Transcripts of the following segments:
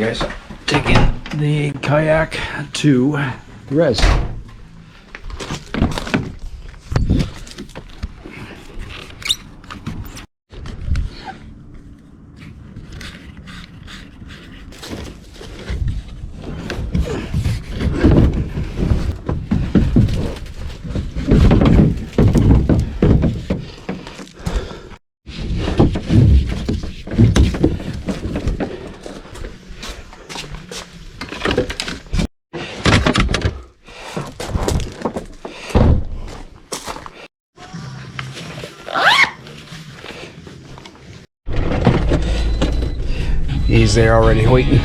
guys, taking the kayak to the Rez. He's there already waiting.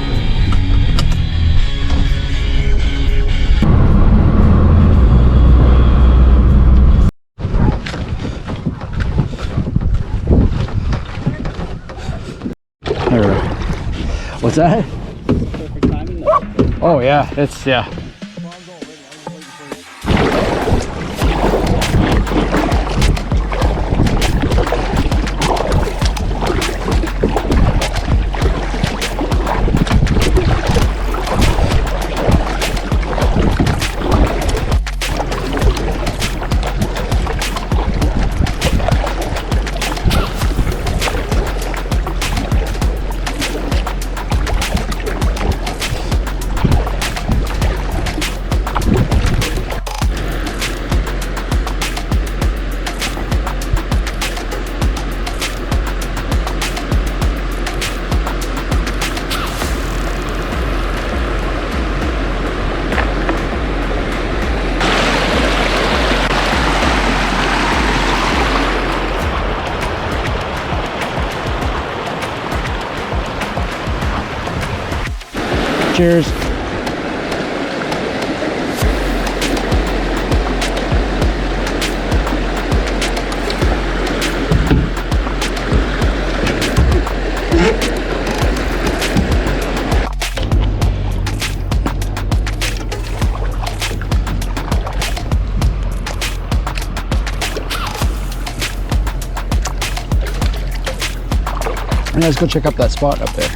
What's that? Perfect timing though. Oh yeah, it's yeah. Cheers. And let's go check out that spot up there.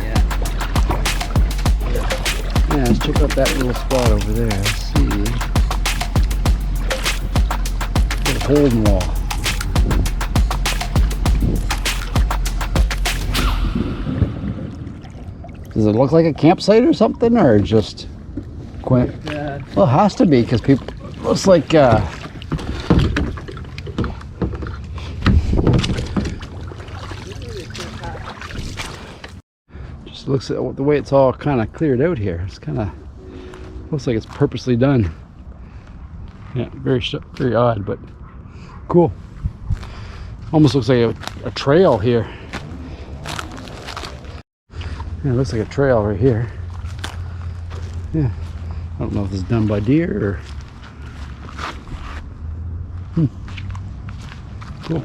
Yeah, let's check out that little spot over there. Let's see. Little hole in the wall. Does it look like a campsite or something, or just quaint? Yeah. Well, it has to be, because people. Looks like. Looks at the way it's all kind of cleared out here. It's kind of looks like it's purposely done. Yeah, very odd, but cool. Almost looks like a trail here. Yeah, it looks like a trail right here. Yeah, I don't know if it's done by deer or. Cool.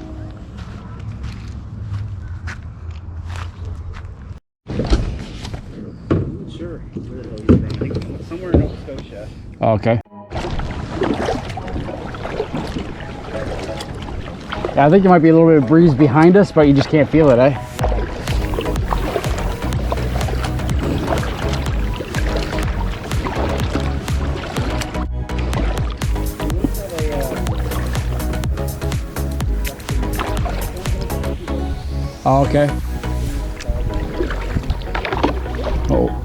Somewhere in Nova Scotia. Oh, okay. Yeah, I think there might be a little bit of breeze behind us, but you just can't feel it, eh? Oh, okay. Oh.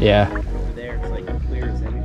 Yeah. Over there, it's like clear as anything.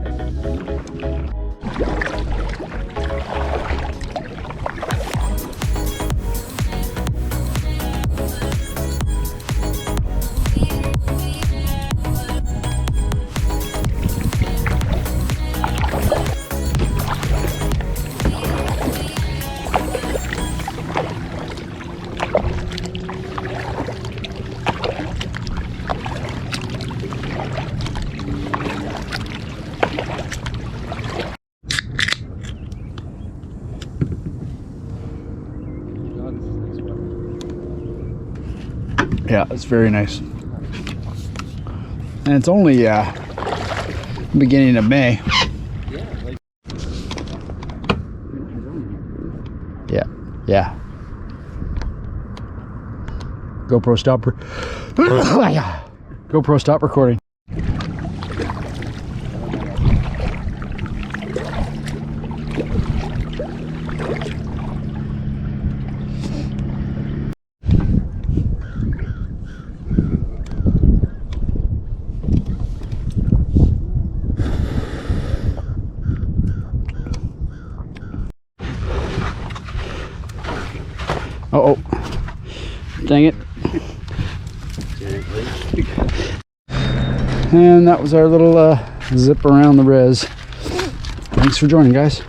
Yeah, it's very nice. And it's only beginning of May. Yeah, like Yeah, yeah. GoPro stop. GoPro stop recording. Uh-oh. Dang it. And that was our little zip around the Rez. Thanks for joining, guys.